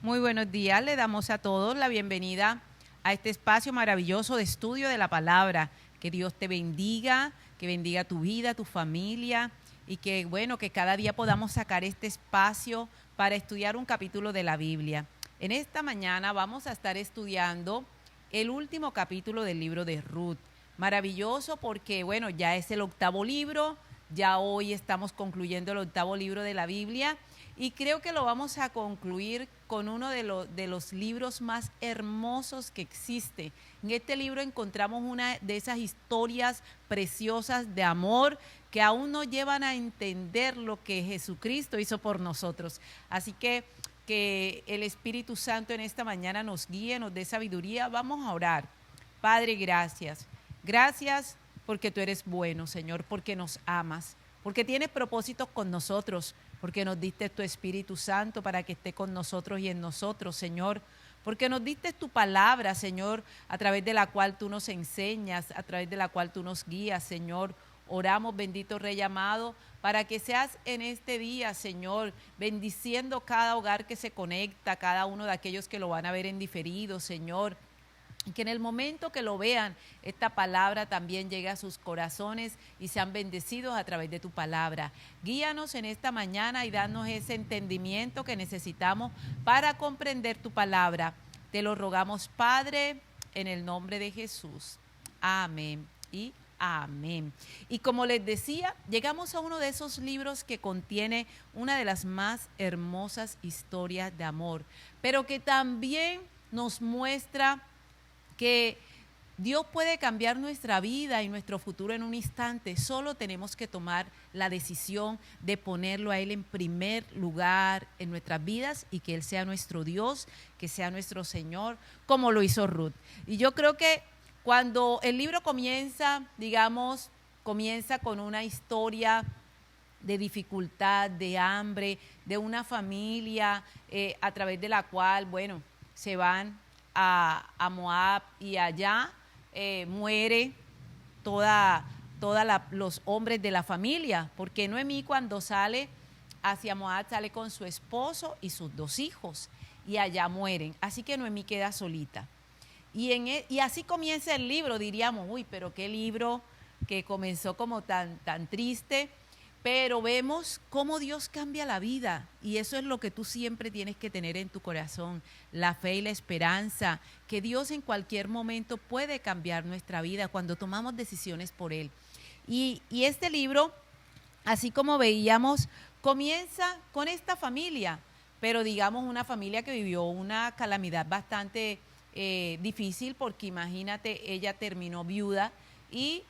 Muy buenos días, le damos a todos la bienvenida a este espacio maravilloso de estudio de la palabra. Que Dios te bendiga, que bendiga tu vida, tu familia y que bueno, que cada día podamos sacar este espacio para estudiar un capítulo de la Biblia. En esta mañana vamos a estar estudiando el último capítulo del libro de Ruth. Maravilloso porque bueno, ya es el octavo libro, ya hoy estamos concluyendo el octavo libro de la Biblia. Y creo que lo vamos a concluir con uno de los libros más hermosos que existe. En este libro encontramos una de esas historias preciosas de amor que aún nos llevan a entender lo que Jesucristo hizo por nosotros. Así que el Espíritu Santo en esta mañana nos guíe, nos dé sabiduría. Vamos a orar. Padre, gracias. Gracias porque tú eres bueno, Señor, porque nos amas, porque tienes propósitos con nosotros, porque nos diste tu Espíritu Santo para que esté con nosotros y en nosotros, Señor, porque nos diste tu palabra, Señor, a través de la cual tú nos enseñas, a través de la cual tú nos guías, Señor. Oramos, bendito Rey amado, para que seas en este día, Señor, bendiciendo cada hogar que se conecta, cada uno de aquellos que lo van a ver en diferido, Señor. Y que en el momento que lo vean, esta palabra también llegue a sus corazones y sean bendecidos a través de tu palabra. Guíanos en esta mañana y danos ese entendimiento que necesitamos para comprender tu palabra. Te lo rogamos, Padre, en el nombre de Jesús. Amén y amén. Y como les decía, llegamos a uno de esos libros que contiene una de las más hermosas historias de amor, pero que también nos muestra que Dios puede cambiar nuestra vida y nuestro futuro en un instante. Solo tenemos que tomar la decisión de ponerlo a Él en primer lugar en nuestras vidas y que Él sea nuestro Dios, que sea nuestro Señor, como lo hizo Ruth. Y yo creo que cuando el libro comienza, digamos, comienza con una historia de dificultad, de hambre, de una familia a través de la cual, bueno, se van a Moab y allá muere los hombres de la familia, porque Noemí cuando sale hacia Moab sale con su esposo y sus 2 hijos y allá mueren, así que Noemí queda solita. Y así comienza el libro, diríamos, uy, pero qué libro que comenzó como tan triste. Pero vemos cómo Dios cambia la vida y eso es lo que tú siempre tienes que tener en tu corazón, la fe y la esperanza, que Dios en cualquier momento puede cambiar nuestra vida cuando tomamos decisiones por Él. Y este libro, así como veíamos, comienza con esta familia, pero digamos una familia que vivió una calamidad bastante difícil porque imagínate, ella terminó viuda y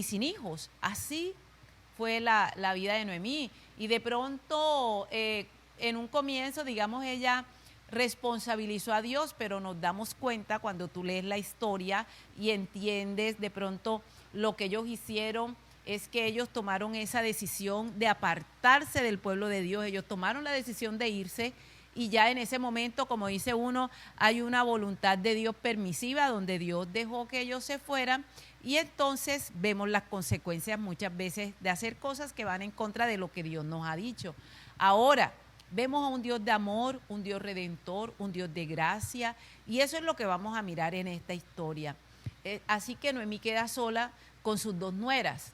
sin hijos, así fue la vida de Noemí. Y de pronto, en un comienzo, digamos, ella responsabilizó a Dios, pero nos damos cuenta cuando tú lees la historia y entiendes de pronto lo que ellos hicieron, es que ellos tomaron esa decisión de apartarse del pueblo de Dios, ellos tomaron la decisión de irse y ya en ese momento, como dice uno, hay una voluntad de Dios permisiva donde Dios dejó que ellos se fueran y entonces vemos las consecuencias muchas veces de hacer cosas que van en contra de lo que Dios nos ha dicho. Ahora, vemos a un Dios de amor, un Dios redentor, un Dios de gracia y eso es lo que vamos a mirar en esta historia. Así que Noemí queda sola con sus 2 nueras.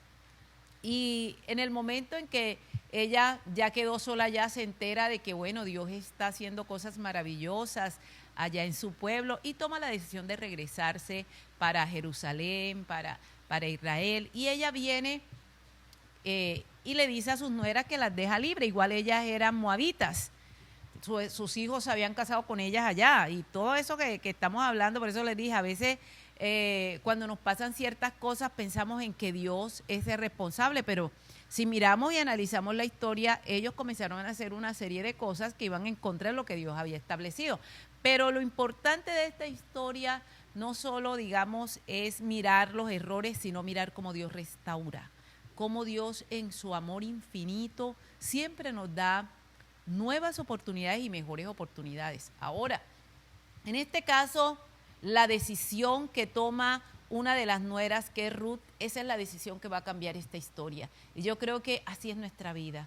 Y en el momento en que ella ya quedó sola, ya se entera de que, bueno, Dios está haciendo cosas maravillosas allá en su pueblo y toma la decisión de regresarse para Jerusalén, para Israel. Y ella viene y le dice a sus nueras que las deja libre. Igual ellas eran moabitas. Sus hijos se habían casado con ellas allá y todo eso que estamos hablando, por eso les dije, a veces cuando nos pasan ciertas cosas pensamos en que Dios es el responsable, pero si miramos y analizamos la historia, ellos comenzaron a hacer una serie de cosas que iban en contra de lo que Dios había establecido. Pero lo importante de esta historia no solo, digamos, es mirar los errores, sino mirar cómo Dios restaura, cómo Dios en su amor infinito siempre nos da nuevas oportunidades y mejores oportunidades. Ahora, en este caso, la decisión que toma una de las nueras, que es Ruth, esa es la decisión que va a cambiar esta historia. Y yo creo que así es nuestra vida.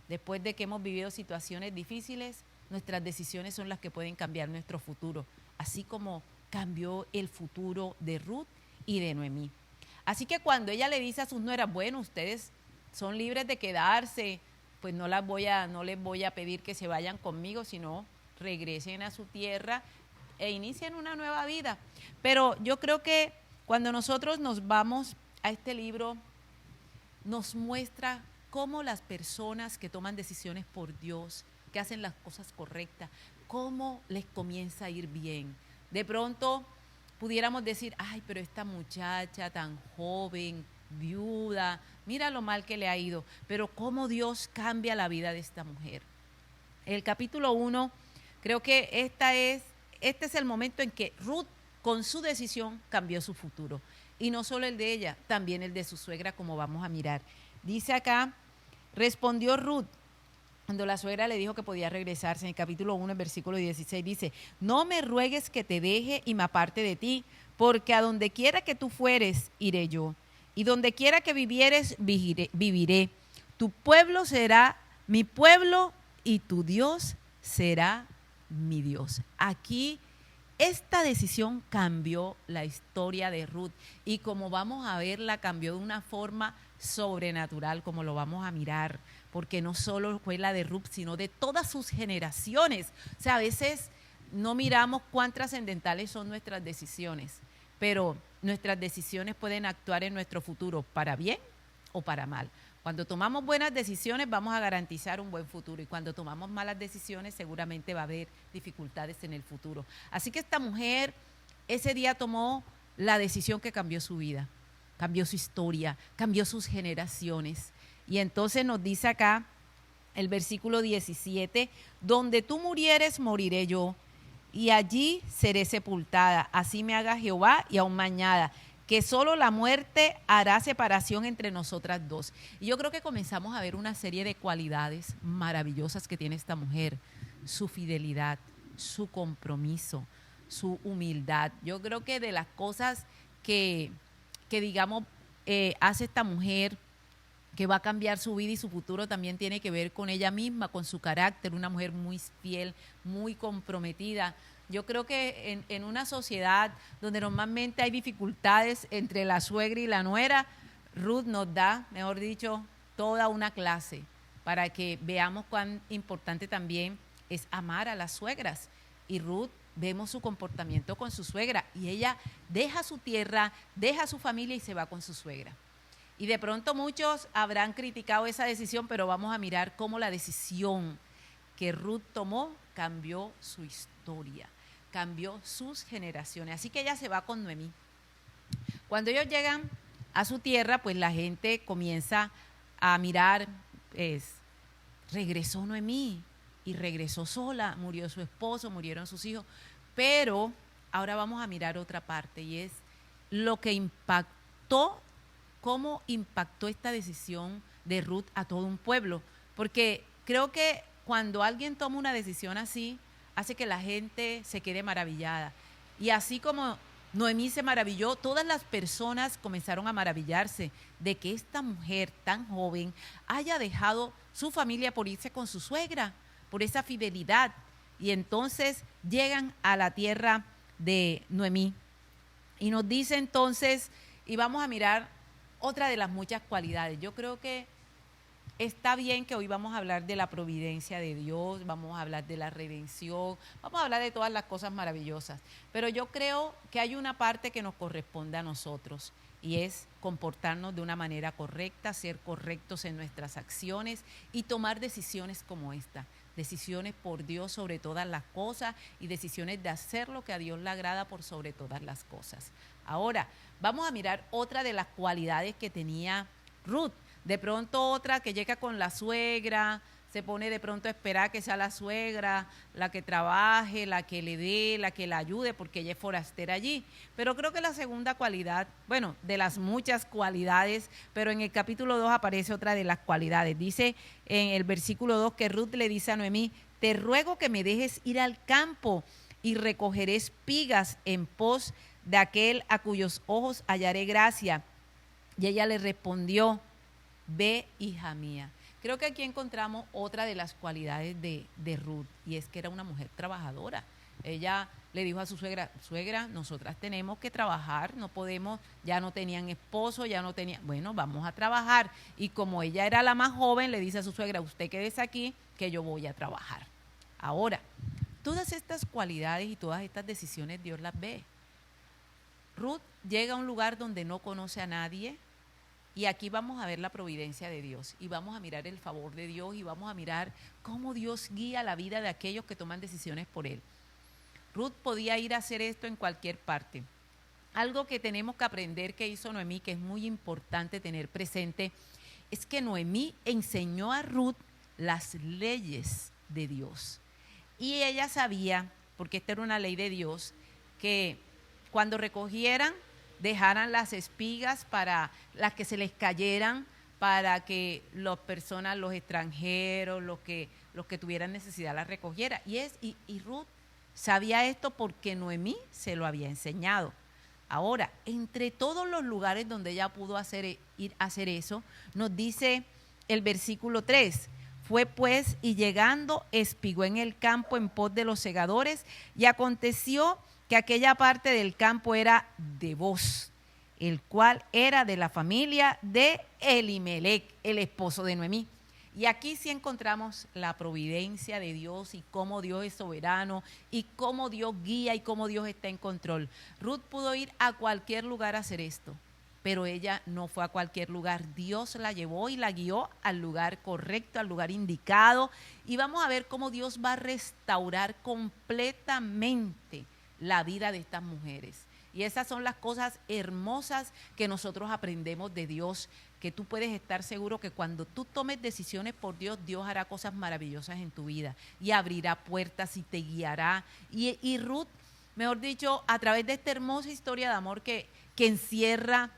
Después de que hemos vivido situaciones difíciles, nuestras decisiones son las que pueden cambiar nuestro futuro, así como cambió el futuro de Ruth y de Noemí. Así que cuando ella le dice a sus nueras, bueno, ustedes son libres de quedarse, pues no les voy a pedir que se vayan conmigo, sino regresen a su tierra e inicien una nueva vida. Pero yo creo que cuando nosotros nos vamos a este libro, nos muestra cómo las personas que toman decisiones por Dios, que hacen las cosas correctas, cómo les comienza a ir bien. De pronto pudiéramos decir, ay, pero esta muchacha tan joven, viuda, mira lo mal que le ha ido, pero cómo Dios cambia la vida de esta mujer. El capítulo 1, creo que este es el momento en que Ruth, con su decisión, cambió su futuro. Y no solo el de ella, también el de su suegra, como vamos a mirar. Dice acá, respondió Ruth, cuando la suegra le dijo que podía regresarse, en el capítulo 1, en versículo 16, dice, no me ruegues que te deje y me aparte de ti, porque a donde quiera que tú fueres, iré yo, y donde quiera que vivieres, viviré. Tu pueblo será mi pueblo y tu Dios será mi Dios. Aquí esta decisión cambió la historia de Ruth y como vamos a ver, la cambió de una forma sobrenatural, como lo vamos a mirar, porque no solo fue la de Ruth, sino de todas sus generaciones. O sea, a veces no miramos cuán trascendentales son nuestras decisiones, pero nuestras decisiones pueden actuar en nuestro futuro para bien o para mal. Cuando tomamos buenas decisiones vamos a garantizar un buen futuro y cuando tomamos malas decisiones seguramente va a haber dificultades en el futuro. Así que esta mujer ese día tomó la decisión que cambió su vida, cambió su historia, cambió sus generaciones. Y entonces nos dice acá el versículo 17, donde tú murieres, moriré yo, y allí seré sepultada. Así me haga Jehová y aún mañana, que solo la muerte hará separación entre nosotras dos. Y yo creo que comenzamos a ver una serie de cualidades maravillosas que tiene esta mujer. Su fidelidad, su compromiso, su humildad. Yo creo que de las cosas que digamos, hace esta mujer, que va a cambiar su vida y su futuro, también tiene que ver con ella misma, con su carácter, una mujer muy fiel, muy comprometida. Yo creo que en una sociedad donde normalmente hay dificultades entre la suegra y la nuera, Ruth nos da, mejor dicho, toda una clase para que veamos cuán importante también es amar a las suegras. Y Ruth, vemos su comportamiento con su suegra y ella deja su tierra, deja su familia y se va con su suegra. Y de pronto muchos habrán criticado esa decisión, pero vamos a mirar cómo la decisión que Ruth tomó cambió su historia, cambió sus generaciones. Así que ella se va con Noemí. Cuando ellos llegan a su tierra, pues la gente comienza a mirar, regresó Noemí y regresó sola, murió su esposo, murieron sus hijos. Pero ahora vamos a mirar otra parte y es lo que impactó, cómo impactó esta decisión de Ruth a todo un pueblo. Porque creo que cuando alguien toma una decisión así, hace que la gente se quede maravillada. Y así como Noemí se maravilló, todas las personas comenzaron a maravillarse de que esta mujer tan joven haya dejado su familia por irse con su suegra, por esa fidelidad. Y entonces llegan a la tierra de Noemí. Y nos dice entonces, y vamos a mirar otra de las muchas cualidades. Yo creo que está bien que hoy vamos a hablar de la providencia de Dios, vamos a hablar de la redención, vamos a hablar de todas las cosas maravillosas. Pero yo creo que hay una parte que nos corresponde a nosotros y es comportarnos de una manera correcta, ser correctos en nuestras acciones y tomar decisiones como esta. Decisiones por Dios sobre todas las cosas y decisiones de hacer lo que a Dios le agrada por sobre todas las cosas. Ahora, vamos a mirar otra de las cualidades que tenía Ruth. De pronto otra que llega con la suegra, se pone de pronto a esperar que sea la suegra, la que trabaje, la que le dé, la que la ayude, porque ella es forastera allí. Pero creo que la segunda cualidad, bueno, de las muchas cualidades, pero en el capítulo 2 aparece otra de las cualidades. Dice en el versículo 2 que Ruth le dice a Noemí, te ruego que me dejes ir al campo y recogeré espigas en pos de aquel a cuyos ojos hallaré gracia. Y ella le respondió, ve, hija mía. Creo que aquí encontramos otra de las cualidades de Ruth, y es que era una mujer trabajadora. Ella le dijo a su suegra, suegra, nosotras tenemos que trabajar, no podemos, ya no tenían esposo, ya no tenían, bueno, vamos a trabajar. Y como ella era la más joven, le dice a su suegra, usted quédese aquí, que yo voy a trabajar. Ahora, todas estas cualidades y todas estas decisiones Dios las ve. Ruth llega a un lugar donde no conoce a nadie, y aquí vamos a ver la providencia de Dios, y vamos a mirar el favor de Dios, y vamos a mirar cómo Dios guía la vida de aquellos que toman decisiones por Él. Ruth podía ir a hacer esto en cualquier parte. Algo que tenemos que aprender que hizo Noemí, que es muy importante tener presente, es que Noemí enseñó a Ruth las leyes de Dios. Y ella sabía, porque esta era una ley de Dios, que cuando recogieran, dejaran las espigas para las que se les cayeran, para que las personas, los extranjeros, los que tuvieran necesidad las recogiera. Y Ruth sabía esto porque Noemí se lo había enseñado. Ahora, entre todos los lugares donde ella pudo ir a hacer eso, nos dice el versículo 3, fue pues y llegando espigó en el campo en pos de los segadores, y aconteció que aquella parte del campo era de Boz, el cual era de la familia de Elimelec, el esposo de Noemí. Y aquí sí encontramos la providencia de Dios y cómo Dios es soberano y cómo Dios guía y cómo Dios está en control. Ruth pudo ir a cualquier lugar a hacer esto, pero ella no fue a cualquier lugar. Dios la llevó y la guió al lugar correcto, al lugar indicado. Y vamos a ver cómo Dios va a restaurar completamente la vida de estas mujeres. Y esas son las cosas hermosas que nosotros aprendemos de Dios, que tú puedes estar seguro que cuando tú tomes decisiones por Dios, Dios hará cosas maravillosas en tu vida y abrirá puertas y te guiará. Y Ruth, mejor dicho, a través de esta hermosa historia de amor que encierra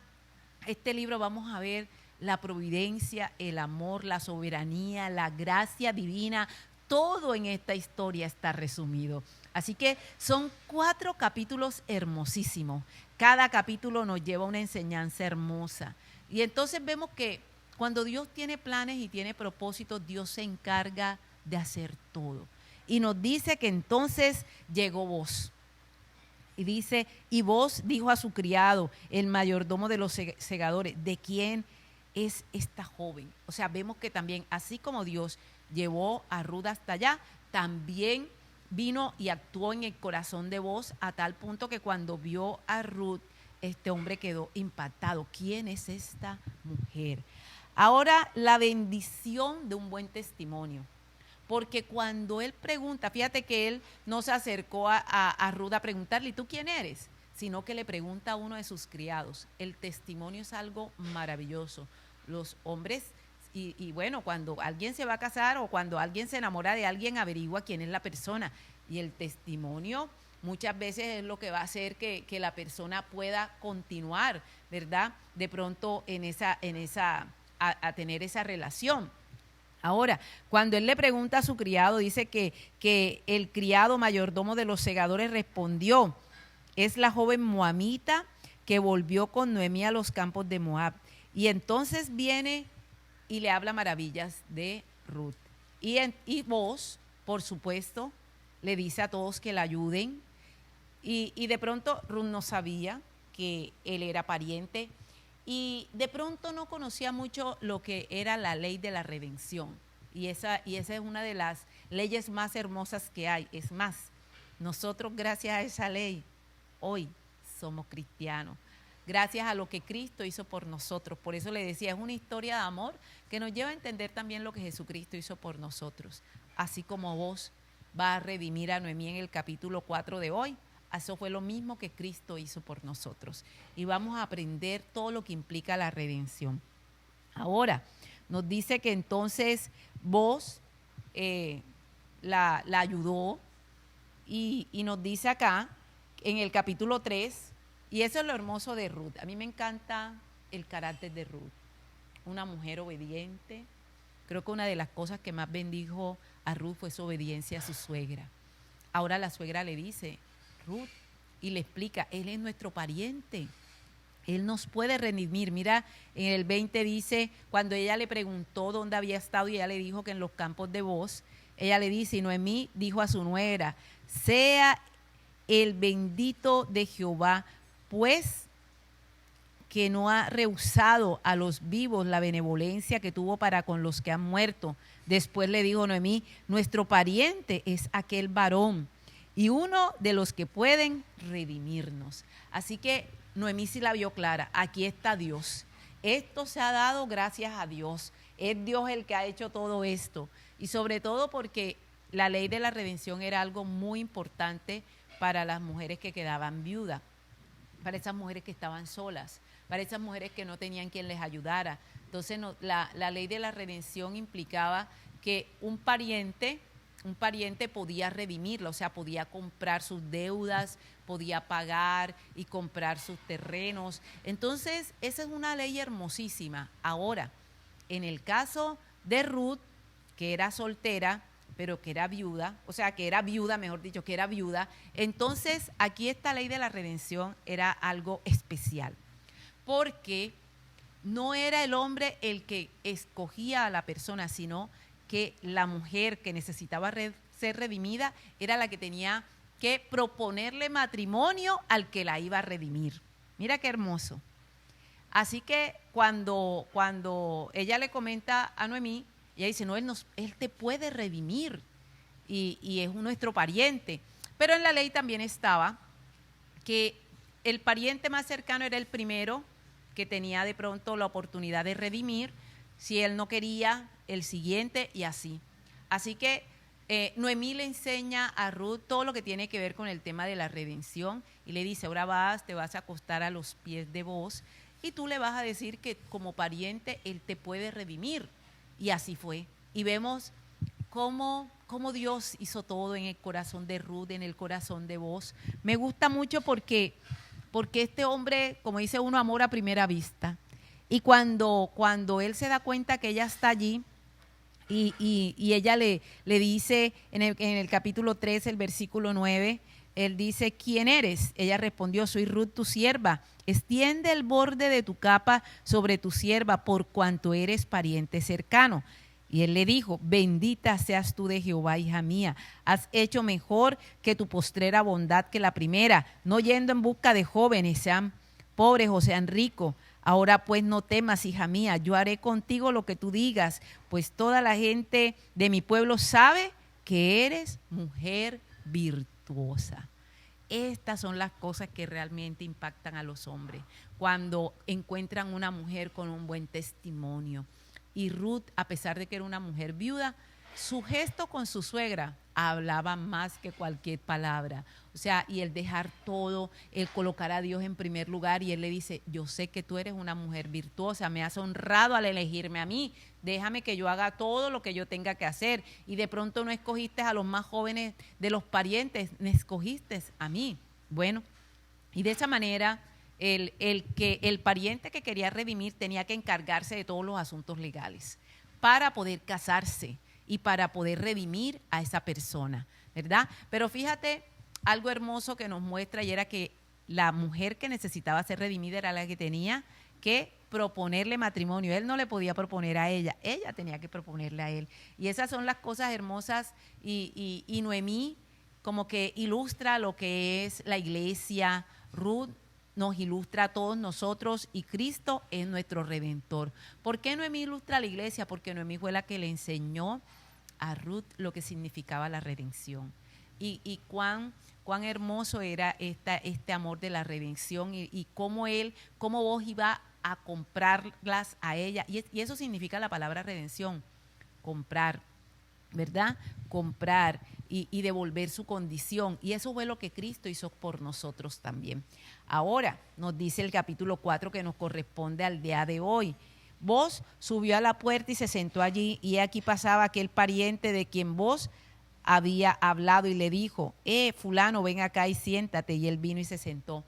este libro, vamos a ver la providencia, el amor, la soberanía, la gracia divina. Todo en esta historia está resumido. Así que son 4 capítulos hermosísimos. Cada capítulo nos lleva a una enseñanza hermosa. Y entonces vemos que cuando Dios tiene planes y tiene propósitos, Dios se encarga de hacer todo. Y nos dice que entonces llegó Boz. Y dice, y Boz dijo a su criado, el mayordomo de los segadores, ¿de quién es esta joven? O sea, vemos que también, así como Dios llevó a Ruth hasta allá, también vino y actuó en el corazón de Boz, a tal punto que cuando vio a Ruth, este hombre quedó impactado. ¿Quién es esta mujer? Ahora, la bendición de un buen testimonio. Porque cuando él pregunta, fíjate que él no se acercó a Ruth a preguntarle, ¿y tú quién eres? Sino que le pregunta a uno de sus criados. El testimonio es algo maravilloso. Los hombres, y bueno, cuando alguien se va a casar o cuando alguien se enamora de alguien, averigua quién es la persona. Y el testimonio muchas veces es lo que va a hacer que la persona pueda continuar, ¿verdad? De pronto a tener esa relación. Ahora, cuando él le pregunta a su criado, dice que el criado mayordomo de los segadores respondió, es la joven moabita que volvió con Noemí a los campos de Moab. Y entonces viene y le habla maravillas de Ruth. Y Boz, por supuesto, le dice a todos que la ayuden. Y de pronto Ruth no sabía que él era pariente. Y de pronto no conocía mucho lo que era la ley de la redención. Y esa es una de las leyes más hermosas que hay. Es más, nosotros gracias a esa ley, hoy somos cristianos. Gracias a lo que Cristo hizo por nosotros. Por eso le decía, es una historia de amor que nos lleva a entender también lo que Jesucristo hizo por nosotros. Así como vos va a redimir a Noemí en el capítulo 4 de hoy, eso fue lo mismo que Cristo hizo por nosotros. Y vamos a aprender todo lo que implica la redención. Ahora, nos dice que entonces Boz la ayudó y nos dice acá, en el capítulo 3, y eso es lo hermoso de Ruth. A mí me encanta el carácter de Ruth. Una mujer obediente. Creo que una de las cosas que más bendijo a Ruth fue su obediencia a su suegra. Ahora la suegra le dice, Ruth, y le explica, él es nuestro pariente. Él nos puede redimir. Mira, en el 20 dice, cuando ella le preguntó dónde había estado y ella le dijo que en los campos de Booz, ella le dice, y Noemí dijo a su nuera, sea el bendito de Jehová, pues que no ha rehusado a los vivos la benevolencia que tuvo para con los que han muerto. Después le dijo Noemí, nuestro pariente es aquel varón y uno de los que pueden redimirnos. Así que Noemí sí la vio clara, aquí está Dios. Esto se ha dado gracias a Dios. Es Dios el que ha hecho todo esto. Y sobre todo porque la ley de la redención era algo muy importante para las mujeres que quedaban viudas, para esas mujeres que estaban solas, para esas mujeres que no tenían quien les ayudara. Entonces la ley de la redención implicaba que un pariente podía redimirlo, o sea, podía comprar sus deudas, podía pagar y comprar sus terrenos. Entonces, esa es una ley hermosísima. Ahora, en el caso de Ruth, que era soltera, pero que era viuda, o sea, que era viuda, mejor dicho, que era viuda, entonces aquí esta ley de la redención era algo especial, porque no era el hombre el que escogía a la persona, sino que la mujer que necesitaba ser redimida era la que tenía que proponerle matrimonio al que la iba a redimir. Mira qué hermoso. Así que cuando ella le comenta a Noemí, ella dice, no, él te puede redimir y es nuestro pariente. Pero en la ley también estaba que el pariente más cercano era el primero que tenía de pronto la oportunidad de redimir, si él no quería, el siguiente y así. Así que Noemí le enseña a Ruth todo lo que tiene que ver con el tema de la redención y le dice, ahora te vas a acostar a los pies de Booz y tú le vas a decir que como pariente él te puede redimir. Y así fue. Y vemos cómo Dios hizo todo en el corazón de Ruth, en el corazón de Booz. Me gusta mucho porque este hombre, como dice uno, amor a primera vista. Y cuando él se da cuenta que ella está allí, y ella le dice en el capítulo 3, el versículo 9, él dice, ¿quién eres? Ella respondió, soy Ruth tu sierva. Extiende el borde de tu capa sobre tu sierva por cuanto eres pariente cercano. Y él le dijo, bendita seas tú de Jehová, hija mía. Has hecho mejor que tu postrera bondad que la primera, no yendo en busca de jóvenes, sean pobres o sean ricos. Ahora pues no temas, hija mía, yo haré contigo lo que tú digas, pues toda la gente de mi pueblo sabe que eres mujer virtuosa. Estas son las cosas que realmente impactan a los hombres, cuando encuentran una mujer con un buen testimonio. Y Ruth, a pesar de que era una mujer viuda, su gesto con su suegra hablaba más que cualquier palabra. O sea, y el dejar todo, el colocar a Dios en primer lugar, y él le dice, yo sé que tú eres una mujer virtuosa, me has honrado al elegirme a mí, déjame que yo haga todo lo que yo tenga que hacer. Y de pronto no escogiste a los más jóvenes de los parientes, me escogiste a mí. Bueno, y de esa manera el pariente que quería redimir tenía que encargarse de todos los asuntos legales para poder casarse y para poder redimir a esa persona, ¿verdad? Pero fíjate, algo hermoso que nos muestra y era que la mujer que necesitaba ser redimida era la que tenía que proponerle matrimonio. Él no le podía proponer a ella tenía que proponerle a él. Y esas son las cosas hermosas y Noemí como que ilustra lo que es la iglesia. Ruth nos ilustra a todos nosotros y Cristo es nuestro Redentor. ¿Por qué Noemí ilustra a la iglesia? Porque Noemí fue la que le enseñó a Ruth lo que significaba la redención y cuán hermoso era este amor de la redención y cómo vos iba a comprarlas a ella. Y eso significa la palabra redención, comprar, ¿verdad? Comprar y devolver su condición. Y eso fue lo que Cristo hizo por nosotros también. Ahora nos dice el capítulo 4 que nos corresponde al día de hoy. Vos subió a la puerta y se sentó allí, y aquí pasaba aquel pariente de quien vos había hablado y le dijo, fulano, ven acá y siéntate. Y él vino y se sentó.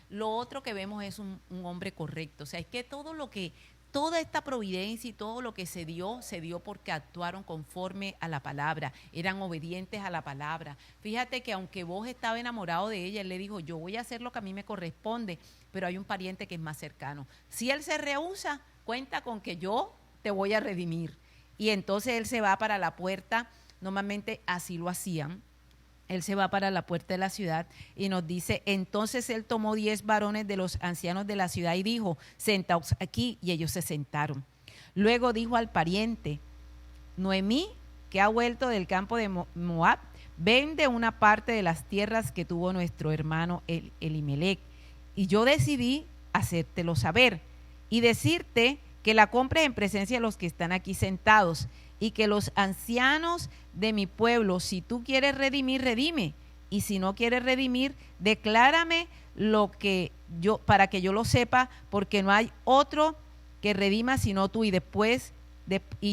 Lo otro que vemos es un hombre correcto. O sea, es que todo lo que toda esta providencia y todo lo que se dio porque actuaron conforme a la palabra, eran obedientes a la palabra. Fíjate que aunque vos estaba enamorado de ella, él le dijo, yo voy a hacer lo que a mí me corresponde, pero hay un pariente que es más cercano. Si él se rehúsa, cuenta con que yo te voy a redimir. Y entonces él se va para la puerta, normalmente así lo hacían. Él se va para la puerta de la ciudad y nos dice, entonces él tomó 10 varones de los ancianos de la ciudad y dijo, sentaos aquí, y ellos se sentaron. Luego dijo al pariente, Noemí, que ha vuelto del campo de Moab, vende una parte de las tierras que tuvo nuestro hermano Elimelec, y yo decidí hacértelo saber y decirte que la compres en presencia de los que están aquí sentados, y que los ancianos de mi pueblo, si tú quieres redimir, redime, y si no quieres redimir, declárame lo que yo, para que yo lo sepa, porque no hay otro que redima sino tú, y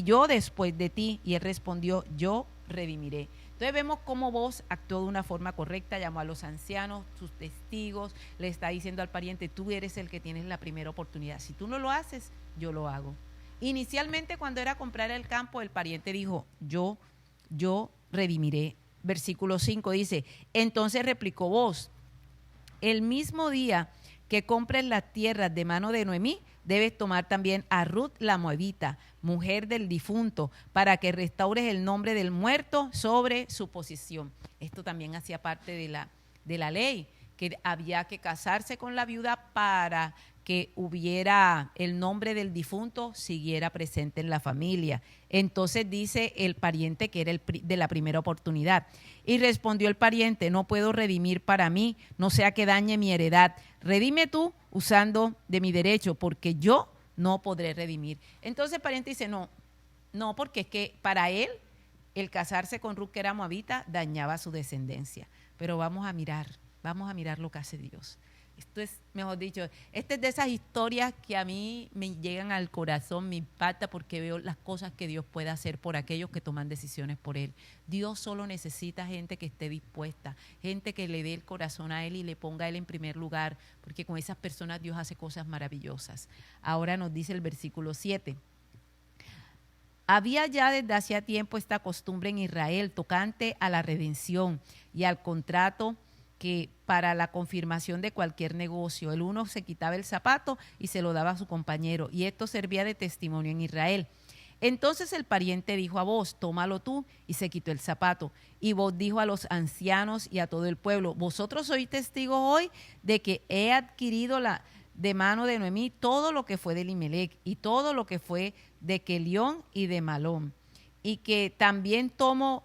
yo después de ti. Y él respondió, yo redimiré. Entonces vemos cómo vos actuó de una forma correcta, llamó a los ancianos, sus testigos, le está diciendo al pariente, tú eres el que tienes la primera oportunidad, si tú no lo haces, yo lo hago. Inicialmente, cuando era comprar el campo, el pariente dijo, yo redimiré. Versículo 5 dice, entonces replicó vos, el mismo día que compres las tierras de mano de Noemí, debes tomar también a Ruth la moabita, mujer del difunto, para que restaures el nombre del muerto sobre su posesión. Esto también hacía parte de la ley, que había que casarse con la viuda para que hubiera el nombre del difunto siguiera presente en la familia. Entonces dice el pariente que era de la primera oportunidad. Y respondió el pariente, no puedo redimir para mí, no sea que dañe mi heredad. Redime tú usando de mi derecho, porque yo no podré redimir. Entonces el pariente dice, no, porque es que para él el casarse con Ruth, que era moabita, dañaba su descendencia. Pero vamos a mirar lo que hace Dios. Esto es, mejor dicho, esta es de esas historias que a mí me llegan al corazón, me impacta porque veo las cosas que Dios puede hacer por aquellos que toman decisiones por Él. Dios solo necesita gente que esté dispuesta, gente que le dé el corazón a Él y le ponga a Él en primer lugar, porque con esas personas Dios hace cosas maravillosas. Ahora nos dice el versículo 7. Había ya desde hacía tiempo esta costumbre en Israel tocante a la redención y al contrato, que para la confirmación de cualquier negocio, el uno se quitaba el zapato y se lo daba a su compañero, y esto servía de testimonio en Israel. Entonces el pariente dijo a vos, tómalo tú, y se quitó el zapato. Y vos dijo a los ancianos y a todo el pueblo, vosotros sois testigos hoy de que he adquirido de mano de Noemí todo lo que fue de Elimelec y todo lo que fue de Kelión y de Malón, y que también tomo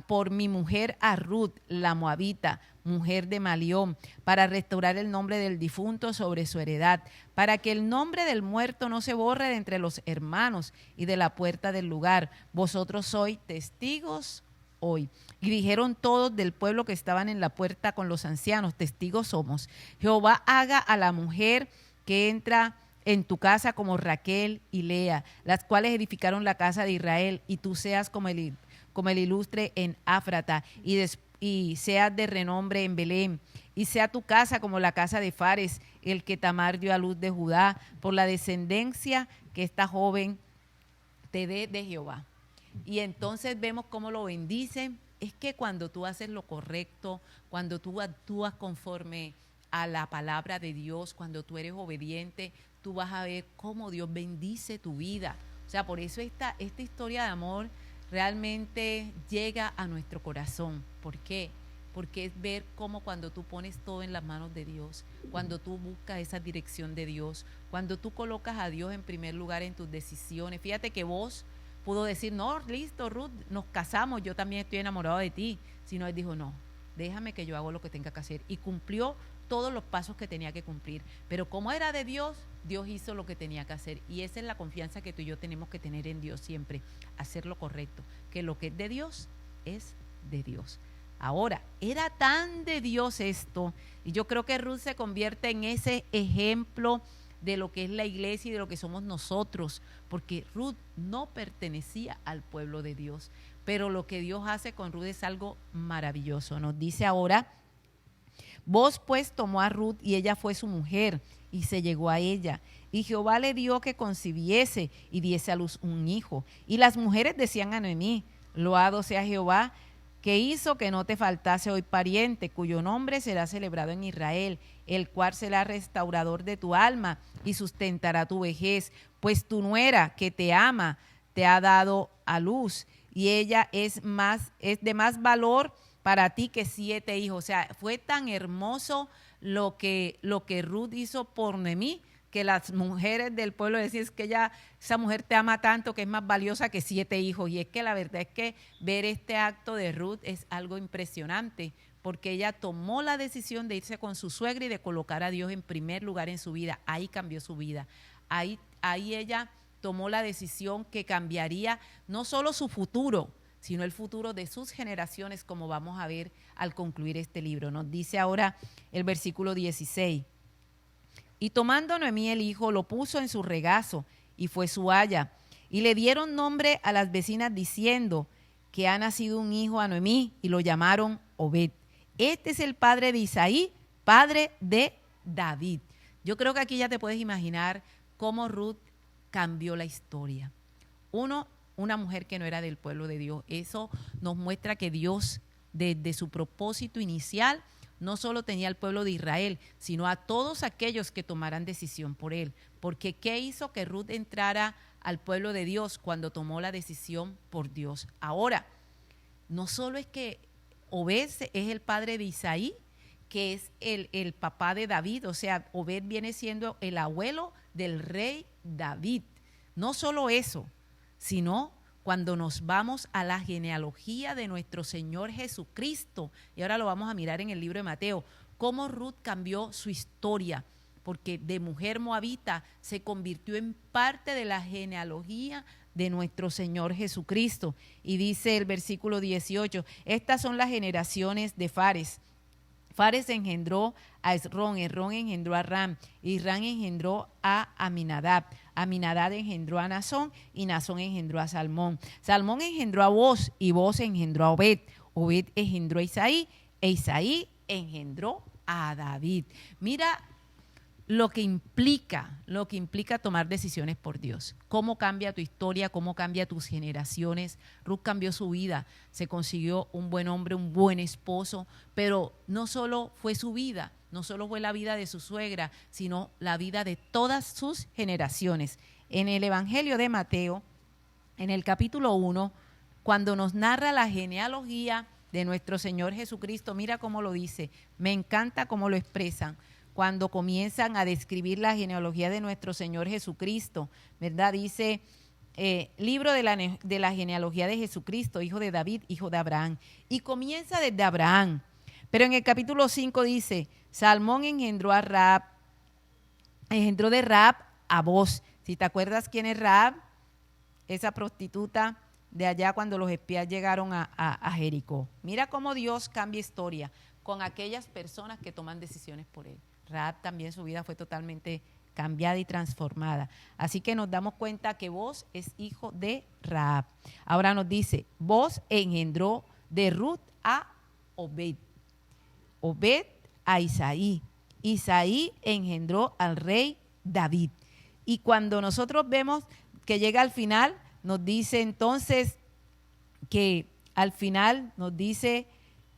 por mi mujer a Ruth, la moabita, mujer de Malión, para restaurar el nombre del difunto sobre su heredad, para que el nombre del muerto no se borre de entre los hermanos y de la puerta del lugar. Vosotros sois testigos hoy. Y dijeron todos del pueblo que estaban en la puerta con los ancianos, testigos somos. Jehová haga a la mujer que entra en tu casa como Raquel y Lea, las cuales edificaron la casa de Israel, y tú seas como el ilustre en Áfrata, y seas de renombre en Belén, y sea tu casa como la casa de Fares, el que Tamar dio a luz de Judá, por la descendencia que esta joven te dé de Jehová. Y entonces vemos cómo lo bendice. Es que cuando tú haces lo correcto, cuando tú actúas conforme a la palabra de Dios, cuando tú eres obediente, tú vas a ver cómo Dios bendice tu vida. O sea, por eso esta historia de amor realmente llega a nuestro corazón. ¿Por qué? Porque es ver cómo cuando tú pones todo en las manos de Dios, cuando tú buscas esa dirección de Dios, cuando tú colocas a Dios en primer lugar en tus decisiones. Fíjate que vos pudo decir, no, listo, Ruth, nos casamos, yo también estoy enamorado de ti. Sino él dijo, no, déjame que yo hago lo que tenga que hacer. Y cumplió todos los pasos que tenía que cumplir. Pero como era de Dios, Dios hizo lo que tenía que hacer. Y esa es la confianza que tú y yo tenemos que tener en Dios siempre, hacer lo correcto, que lo que es de Dios es de Dios. Ahora, era tan de Dios esto, y yo creo que Ruth se convierte en ese ejemplo de lo que es la iglesia y de lo que somos nosotros, porque Ruth no pertenecía al pueblo de Dios, pero lo que Dios hace con Ruth es algo maravilloso. Nos dice ahora, Vos pues tomó a Ruth y ella fue su mujer y se llegó a ella. Y Jehová le dio que concibiese y diese a luz un hijo. Y las mujeres decían a Noemí, loado sea Jehová, que hizo que no te faltase hoy pariente, cuyo nombre será celebrado en Israel, el cual será restaurador de tu alma y sustentará tu vejez, pues tu nuera que te ama te ha dado a luz, y ella es de más valor para ti que 7 hijos. O sea, fue tan hermoso lo que Ruth hizo por Noemí, que las mujeres del pueblo decían, es que esa mujer te ama tanto que es más valiosa que 7 hijos. Y es que la verdad es que ver este acto de Ruth es algo impresionante, porque ella tomó la decisión de irse con su suegra y de colocar a Dios en primer lugar en su vida. Ahí cambió su vida. Ahí ella tomó la decisión que cambiaría no solo su futuro, sino el futuro de sus generaciones, como vamos a ver al concluir este libro. Nos dice ahora el versículo 16. Y tomando Noemí el hijo, lo puso en su regazo y fue su aya. Y le dieron nombre a las vecinas diciendo que ha nacido un hijo a Noemí, y lo llamaron Obed. Este es el padre de Isaí, padre de David. Yo creo que aquí ya te puedes imaginar cómo Ruth cambió la historia. Una mujer que no era del pueblo de Dios. Eso nos muestra que Dios, desde su propósito inicial, no solo tenía al pueblo de Israel, sino a todos aquellos que tomaran decisión por él. Porque ¿qué hizo que Ruth entrara al pueblo de Dios cuando tomó la decisión por Dios? Ahora, no solo es que Obed es el padre de Isaí, que es el papá de David, o sea, Obed viene siendo el abuelo del rey David. No solo eso, sino cuando nos vamos a la genealogía de nuestro Señor Jesucristo, y ahora lo vamos a mirar en el libro de Mateo, cómo Ruth cambió su historia, porque de mujer moabita se convirtió en parte de la genealogía de nuestro Señor Jesucristo. Y dice el versículo 18, estas son las generaciones de Fares. Fares engendró a Esrón, Esrón engendró a Ram, y Ram engendró a Aminadab. Aminadab engendró a Nazón, y Nazón engendró a Salmón. Salmón engendró a Boz, y Boz engendró a Obed. Obed engendró a Isaí, e Isaí engendró a David. Mira lo que implica tomar decisiones por Dios. Cómo cambia tu historia, cómo cambia tus generaciones. Ruth cambió su vida, se consiguió un buen hombre, un buen esposo, pero no solo fue su vida, no solo fue la vida de su suegra, sino la vida de todas sus generaciones. En el Evangelio de Mateo, en el capítulo 1, cuando nos narra la genealogía de nuestro Señor Jesucristo, mira cómo lo dice, me encanta cómo lo expresan. Cuando comienzan a describir la genealogía de nuestro Señor Jesucristo, ¿verdad? Dice, libro de la genealogía de Jesucristo, hijo de David, hijo de Abraham. Y comienza desde Abraham. Pero en el capítulo 5 dice, Salmón engendró a Rahab, engendró de Rahab a Boz. Si te acuerdas quién es Rahab, esa prostituta de allá cuando los espías llegaron a Jericó. Mira cómo Dios cambia historia con aquellas personas que toman decisiones por él. Rahab también su vida fue totalmente cambiada y transformada. Así que nos damos cuenta que Boz es hijo de Rahab. Ahora nos dice, Boz engendró de Ruth a Obed. Obed a Isaí. Isaí engendró al rey David. Y cuando nosotros vemos que llega al final, nos dice entonces que al final nos dice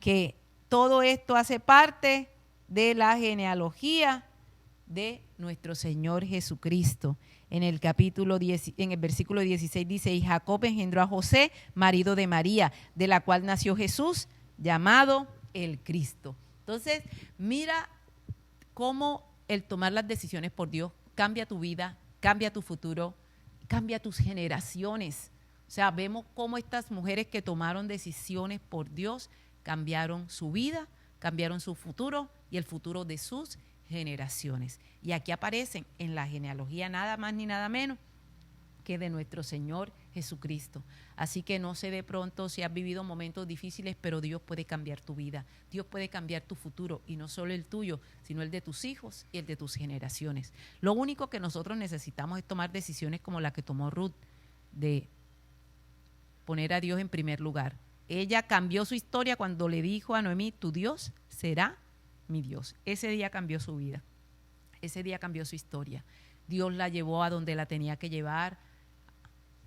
que todo esto hace parte de la genealogía de nuestro Señor Jesucristo. En el capítulo 10, en el versículo 16 dice, y Jacob engendró a José, marido de María, de la cual nació Jesús, llamado el Cristo. Entonces, mira cómo el tomar las decisiones por Dios cambia tu vida, cambia tu futuro, cambia tus generaciones. O sea, vemos cómo estas mujeres que tomaron decisiones por Dios cambiaron su vida, cambiaron su futuro y el futuro de sus generaciones. Y aquí aparecen en la genealogía nada más ni nada menos que de nuestro Señor Jesucristo. Así que no sé de pronto si has vivido momentos difíciles, pero Dios puede cambiar tu vida. Dios puede cambiar tu futuro, y no solo el tuyo, sino el de tus hijos y el de tus generaciones. Lo único que nosotros necesitamos es tomar decisiones como la que tomó Ruth, de poner a Dios en primer lugar. Ella cambió su historia cuando le dijo a Noemí, tu Dios será mi Dios. Ese día cambió su vida, ese día cambió su historia. Dios la llevó a donde la tenía que llevar,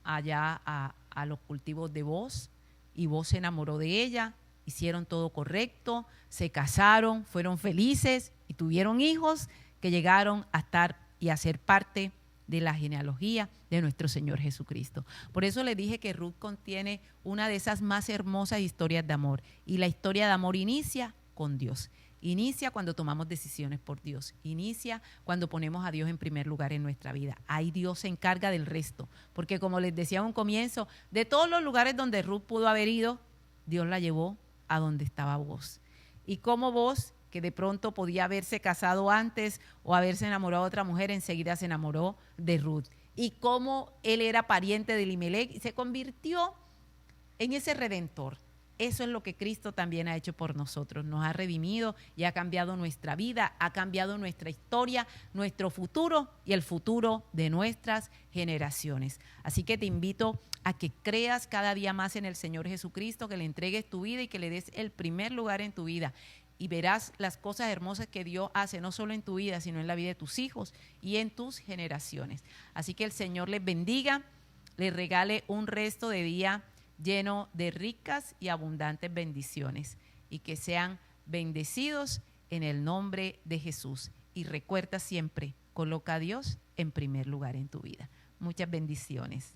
allá a los cultivos de Boz, y Boz se enamoró de ella, hicieron todo correcto, se casaron, fueron felices y tuvieron hijos que llegaron a estar y a ser parte de la genealogía de nuestro Señor Jesucristo. Por eso les dije que Ruth contiene una de esas más hermosas historias de amor, y la historia de amor inicia con Dios. Inicia cuando tomamos decisiones por Dios. Inicia cuando ponemos a Dios en primer lugar en nuestra vida. Ahí Dios se encarga del resto. Porque como les decía en un comienzo, de todos los lugares donde Ruth pudo haber ido, Dios la llevó a donde estaba Boz. Y como Boz, que de pronto podía haberse casado antes o haberse enamorado de otra mujer, enseguida se enamoró de Ruth. Y como él era pariente de Elimelech y se convirtió en ese redentor. Eso es lo que Cristo también ha hecho por nosotros. Nos ha redimido y ha cambiado nuestra vida, ha cambiado nuestra historia, nuestro futuro y el futuro de nuestras generaciones. Así que te invito a que creas cada día más en el Señor Jesucristo, que le entregues tu vida y que le des el primer lugar en tu vida. Y verás las cosas hermosas que Dios hace, no solo en tu vida, sino en la vida de tus hijos y en tus generaciones. Así que el Señor les bendiga, les regale un resto de día lleno de ricas y abundantes bendiciones, y que sean bendecidos en el nombre de Jesús. Y recuerda siempre, coloca a Dios en primer lugar en tu vida. Muchas bendiciones.